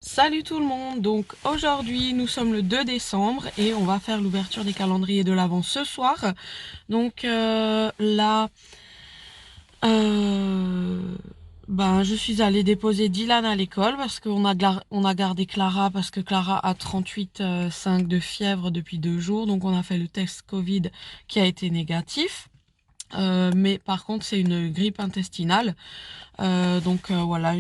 Salut tout le monde, donc aujourd'hui nous sommes le 2 décembre et on va faire l'ouverture des calendriers de l'Avent ce soir. Donc là, euh, je suis allée déposer Dylan à l'école parce on a gardé Clara parce que Clara a 38,5 de fièvre depuis 2 jours. Donc on a fait le test Covid qui a été négatif. Mais par contre c'est une grippe intestinale. Voilà,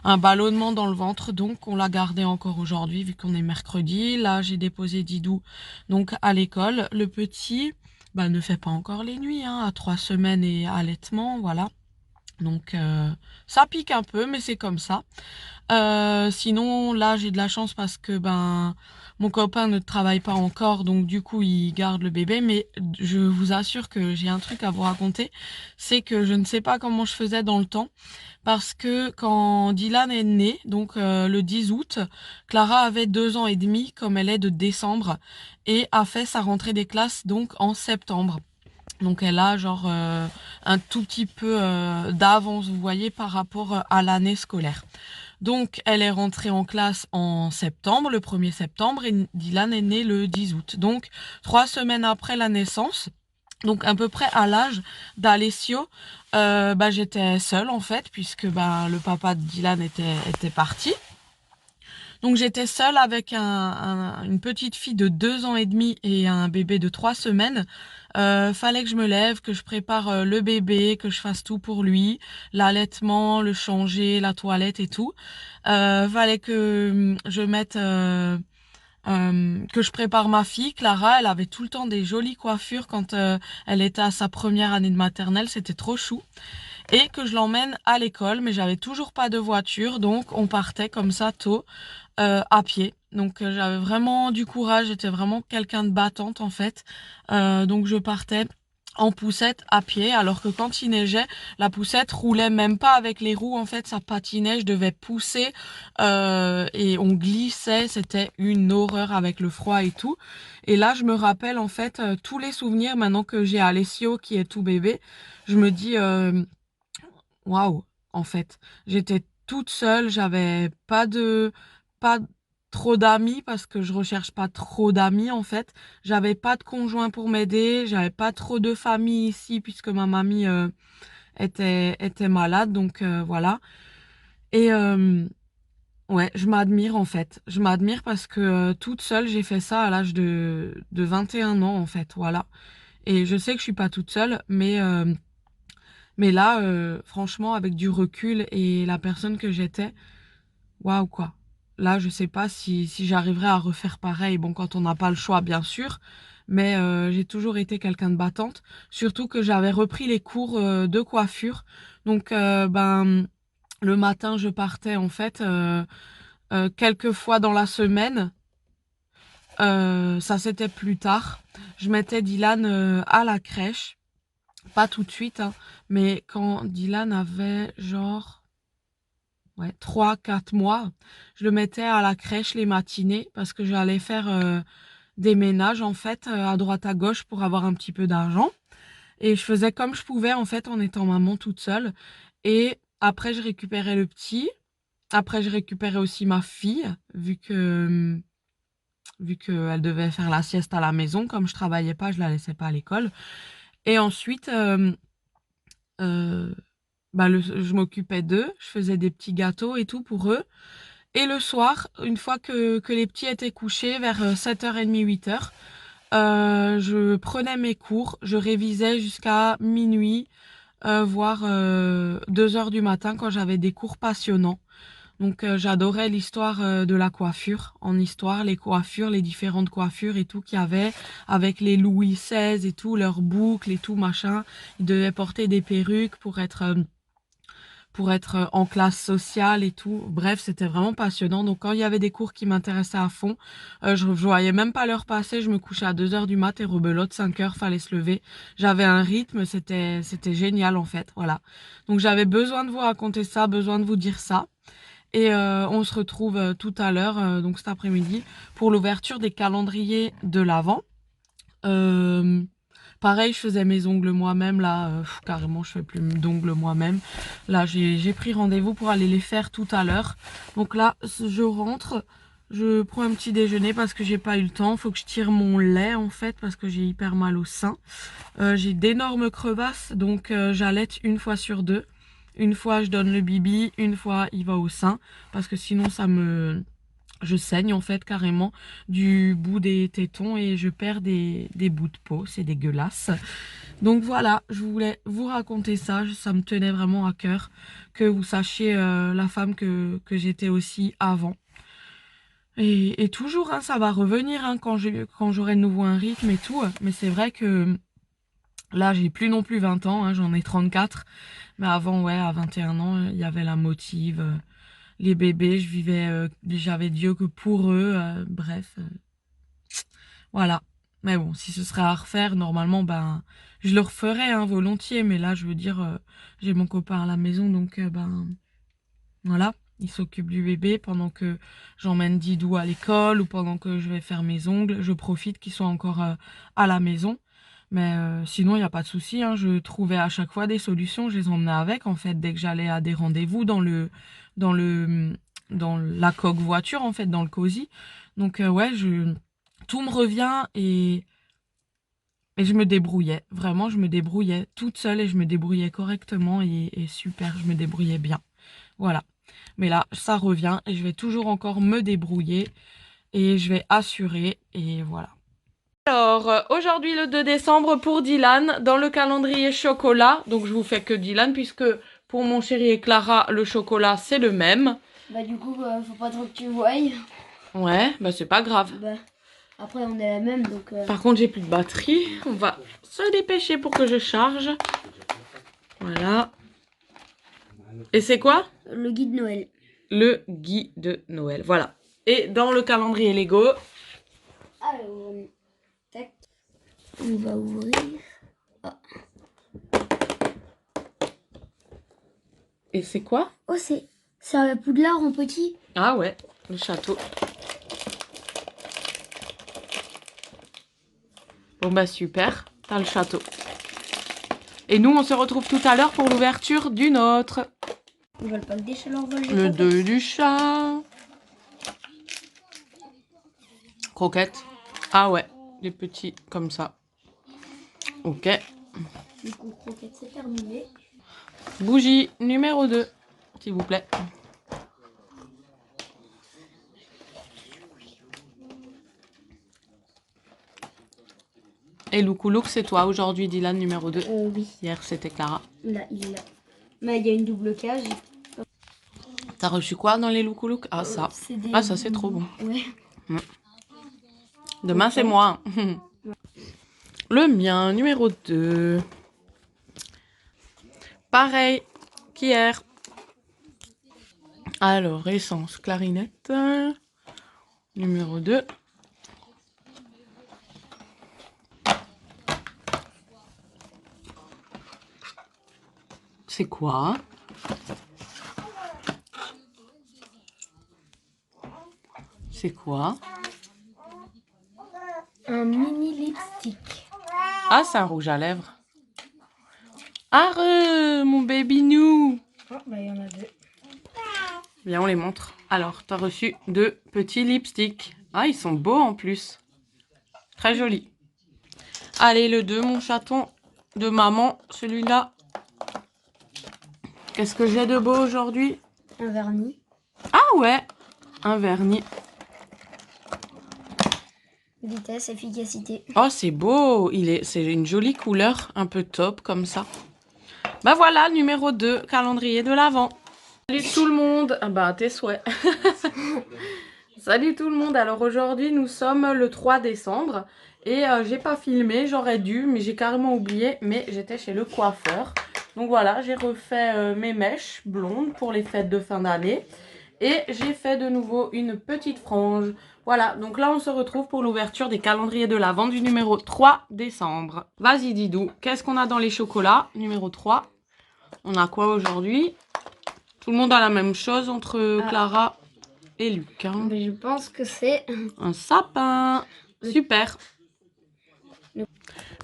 un ballonnement dans le ventre, donc on l'a gardé encore aujourd'hui vu qu'on est mercredi. Là j'ai déposé Didou donc à l'école. Le petit ne fait pas encore les nuits, hein, à 3 semaines et allaitement, voilà. Donc ça pique un peu, mais c'est comme ça. Sinon, là, j'ai de la chance parce que mon copain ne travaille pas encore, donc du coup, il garde le bébé. Mais je vous assure que j'ai un truc à vous raconter, c'est que je ne sais pas comment je faisais dans le temps, parce que quand Dylan est né, donc le 10 août, Clara avait 2 ans et demi, comme elle est de décembre, et a fait sa rentrée des classes donc en septembre. Donc elle a genre un tout petit peu d'avance, vous voyez, par rapport à l'année scolaire. Donc, elle est rentrée en classe en septembre, le 1er septembre, et Dylan est né le 10 août. Donc, 3 semaines après la naissance, donc à peu près à l'âge d'Alessio, j'étais seule en fait, puisque le papa de Dylan était parti. Donc j'étais seule avec une petite fille de 2 ans et demi et un bébé de 3 semaines. Fallait que je me lève, que je prépare le bébé, que je fasse tout pour lui, l'allaitement, le changer, la toilette et tout. Fallait que je mette, que je prépare ma fille, Clara. Elle avait tout le temps des jolies coiffures quand elle était à sa première année de maternelle, c'était trop chou. Et que je l'emmène à l'école, mais j'avais toujours pas de voiture, donc on partait comme ça tôt à pied. Donc j'avais vraiment du courage, j'étais vraiment quelqu'un de battante en fait. Donc je partais en poussette à pied, alors que quand il neigeait, la poussette roulait même pas avec les roues, en fait ça patinait, je devais pousser et on glissait, c'était une horreur avec le froid et tout. Et là je me rappelle en fait tous les souvenirs maintenant que j'ai Alessio qui est tout bébé, je me dis waouh, en fait. J'étais toute seule, j'avais pas trop d'amis parce que je recherche pas trop d'amis en fait. J'avais pas de conjoint pour m'aider, j'avais pas trop de famille ici puisque ma mamie était malade, donc voilà. Et ouais, je m'admire en fait. Je m'admire parce que toute seule, j'ai fait ça à l'âge de 21 ans en fait, voilà. Et je sais que je suis pas toute seule, mais là, franchement, avec du recul et la personne que j'étais, waouh quoi. Là, je sais pas si j'arriverai à refaire pareil. Bon, quand on n'a pas le choix, bien sûr, mais j'ai toujours été quelqu'un de battante. Surtout que j'avais repris les cours de coiffure. Donc, le matin, je partais en fait quelques fois dans la semaine. Ça, c'était plus tard. Je mettais Dylan à la crèche. Pas tout de suite, hein, mais quand Dylan avait genre 3, 4 mois, je le mettais à la crèche les matinées parce que j'allais faire des ménages en fait à droite à gauche pour avoir un petit peu d'argent. Et je faisais comme je pouvais en fait en étant maman toute seule. Et après je récupérais le petit. Après je récupérais aussi ma fille vu qu'elle devait faire la sieste à la maison. Comme je travaillais pas, je la laissais pas à l'école. Et ensuite euh, je m'occupais d'eux, je faisais des petits gâteaux et tout pour eux. Et le soir, une fois que les petits étaient couchés, vers 7h30, 8h, je prenais mes cours, je révisais jusqu'à minuit, voire 2h du matin quand j'avais des cours passionnants. Donc j'adorais l'histoire de la coiffure, en histoire, les coiffures, les différentes coiffures et tout qu'il y avait, avec les Louis XVI et tout, leurs boucles et tout, machin. Ils devaient porter des perruques pour être en classe sociale et tout. Bref, c'était vraiment passionnant. Donc quand il y avait des cours qui m'intéressaient à fond, je voyais même pas l'heure passer. Je me couchais à 2h du mat et rebelote, 5h, fallait se lever. J'avais un rythme, c'était génial en fait. Voilà. Donc j'avais besoin de vous raconter ça, besoin de vous dire ça. Et on se retrouve tout à l'heure, donc cet après-midi, pour l'ouverture des calendriers de l'Avent. Euh, Pareil, je faisais mes ongles moi-même. Là, carrément, je fais plus d'ongles moi-même. Là, j'ai pris rendez-vous pour aller les faire tout à l'heure. Donc là, je rentre. Je prends un petit déjeuner parce que j'ai pas eu le temps. Faut que je tire mon lait en fait parce que j'ai hyper mal au sein. J'ai d'énormes crevasses, donc j'allaite une fois sur deux. Une fois je donne le bibi, une fois il va au sein, parce que sinon je saigne en fait carrément du bout des tétons et je perds des bouts de peau, c'est dégueulasse. Donc voilà, je voulais vous raconter ça, ça me tenait vraiment à cœur que vous sachiez la femme que j'étais aussi avant. Et toujours, hein, ça va revenir hein, quand j'aurai de nouveau un rythme et tout, mais c'est vrai que là, j'ai plus non plus 20 ans, hein, j'en ai 34. Mais avant, ouais, à 21 ans, il y avait la motive, les bébés, j'avais Dieu que pour eux, bref, voilà. Mais bon, si ce serait à refaire, normalement, ben, je le referais, hein, volontiers. Mais là, je veux dire, j'ai mon copain à la maison, donc, ben, voilà. Il s'occupe du bébé pendant que j'emmène Didou à l'école ou pendant que je vais faire mes ongles. Je profite qu'il soit encore à la maison. Mais sinon, il n'y a pas de souci, hein. Je trouvais à chaque fois des solutions. Je les emmenais avec, en fait, dès que j'allais à des rendez-vous dans le, dans la coque voiture, en fait, dans le cosy. Donc, ouais, tout me revient et je me débrouillais. Vraiment, je me débrouillais toute seule et je me débrouillais correctement et super, je me débrouillais bien. Voilà. Mais là, ça revient et je vais toujours encore me débrouiller et je vais assurer et voilà. Alors, aujourd'hui le 2 décembre pour Dylan, dans le calendrier chocolat. Donc je vous fais que Dylan puisque pour mon chéri et Clara, le chocolat c'est le même. Bah du coup, faut pas trop que tu voies. Ouais, bah c'est pas grave. Bah, après on est la même donc... Par contre j'ai plus de batterie. On va se dépêcher pour que je charge. Voilà. Et c'est quoi? Le guide Noël. Le guide de Noël, voilà. Et dans le calendrier Lego. Alors, tac. On va ouvrir. Oh, Et c'est quoi? oh c'est un Poudlard en petit. Ah ouais, le château. Bon bah super, t'as le château. Et nous on se retrouve tout à l'heure pour l'ouverture d'une autre. Ils veulent pas le déchirer leur vol. Le 2 du chat. Croquettes. Ah ouais, des petits comme ça. Ok. Du coup, croquette, c'est terminé. Bougie numéro 2, s'il vous plaît. Et Loukoulou, c'est toi aujourd'hui, Dylan numéro 2. Oui. Hier, c'était Clara. Là, il l'a. Mais il y a une double cage. T'as reçu quoi dans les Loukoulou? Ah, ça. Ah, ça, c'est trop bon. Ouais. Demain, c'est moi. Le mien, numéro 2. Pareil qu'hier. Alors, essence, clarinette. Numéro 2. C'est quoi? C'est quoi? Un mini lipstick. Ah, c'est un rouge à lèvres. Arre, mon baby nous. Oh, bah il y en a deux. Viens, on les montre. Alors, t'as reçu 2 petits lipsticks. Ah, ils sont beaux en plus. Très jolis. Allez, le 2, mon chaton de maman. Celui-là. Qu'est-ce que j'ai de beau aujourd'hui? Un vernis. Ah ouais, un vernis. Vitesse, efficacité. Oh, c'est beau. C'est une jolie couleur, un peu taupe comme ça. Bah voilà, numéro 2, calendrier de l'Avent. Salut tout le monde. Ah bah, tes souhaits. Salut tout le monde. Alors aujourd'hui, nous sommes le 3 décembre. Et j'ai pas filmé, j'aurais dû, mais j'ai carrément oublié. Mais j'étais chez le coiffeur. Donc voilà, j'ai refait mes mèches blondes pour les fêtes de fin d'année. Et j'ai fait de nouveau une petite frange. Voilà, donc là on se retrouve pour l'ouverture des calendriers de l'Avent du numéro 3 décembre. Vas-y Didou, qu'est-ce qu'on a dans les chocolats? Numéro 3. On a quoi aujourd'hui? Tout le monde a la même chose entre Clara et Luc. Hein. Mais je pense que c'est... Un sapin. Super.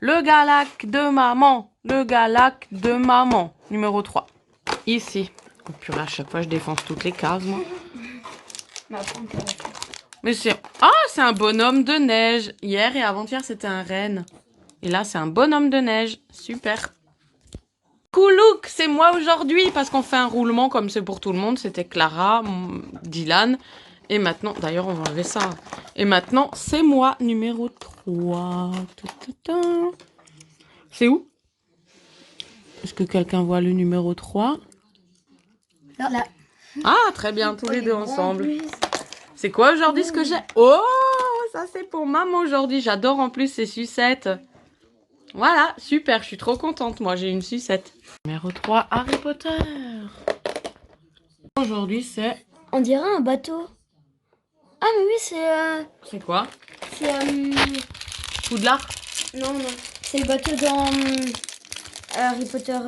Le Galac de maman. Le Galac de maman. Numéro 3. Ici. Oh purée, à chaque fois, je défonce toutes les cases, moi. Mais c'est... Ah, c'est un bonhomme de neige. Hier et avant-hier, c'était un renne. Et là, c'est un bonhomme de neige. Super. Coulouk, c'est moi aujourd'hui parce qu'on fait un roulement comme c'est pour tout le monde. C'était Clara, Dylan. Et maintenant, d'ailleurs, on va enlever ça. Et maintenant, c'est moi, numéro 3. C'est où? Est-ce que quelqu'un voit le numéro 3? Là. Ah, très bien, tous les deux ensemble. C'est quoi aujourd'hui ce que j'ai? Oh, ça c'est pour maman aujourd'hui. J'adore en plus ces sucettes. Voilà, super, je suis trop contente. Moi, j'ai une sucette. Numéro 3, Harry Potter. Aujourd'hui, c'est... On dirait un bateau. Ah mais oui, c'est... C'est quoi? C'est... Poudlard? Non. C'est le bateau dans Harry Potter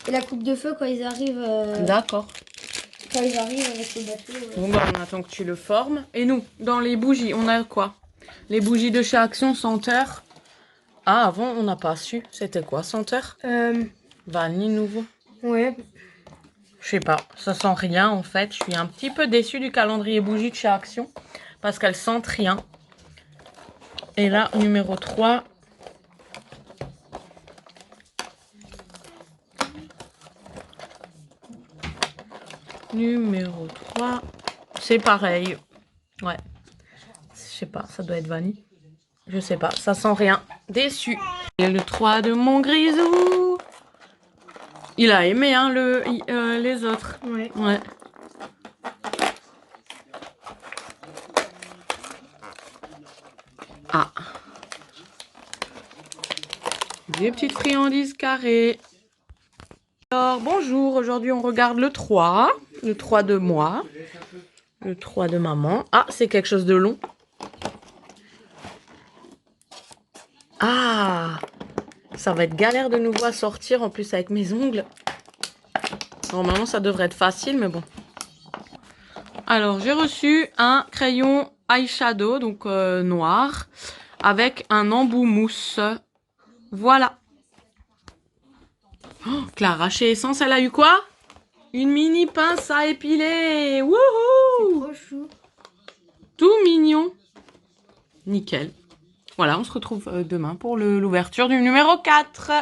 et la coupe de feu quand ils arrivent. D'accord. Quand ils arrivent avec le bateau. Bon, bah, on attend que tu le formes. Et nous, dans les bougies, on a quoi? Les bougies de chez Action senteur. Ah, avant, on n'a pas su. C'était quoi, senteur? Vanille nouveau. Ouais. Je sais pas, ça sent rien en fait. Je suis un petit peu déçue du calendrier bougie de chez Action parce qu'elles sentent rien. Et là, numéro 3. Numéro 3. C'est pareil. Ouais. Je sais pas, ça doit être vanille. Je sais pas, ça sent rien. Déçu. Et le 3 de mon grisou. Il a aimé hein, les autres. Ouais. Ah. Des petites friandises carrées. Alors, bonjour. Aujourd'hui, on regarde le 3. Le 3 de moi. Le 3 de maman. Ah, c'est quelque chose de long. Ah, ça va être galère de nouveau à sortir en plus avec mes ongles. Normalement, ça devrait être facile, mais bon. Alors, j'ai reçu un crayon eyeshadow, donc noir, avec un embout mousse. Voilà. Oh, Clara, chez Essence, elle a eu quoi? Une mini pince à épiler. Wouhou! Trop chou. Tout mignon. Nickel. Voilà, on se retrouve demain pour l'ouverture du numéro 4.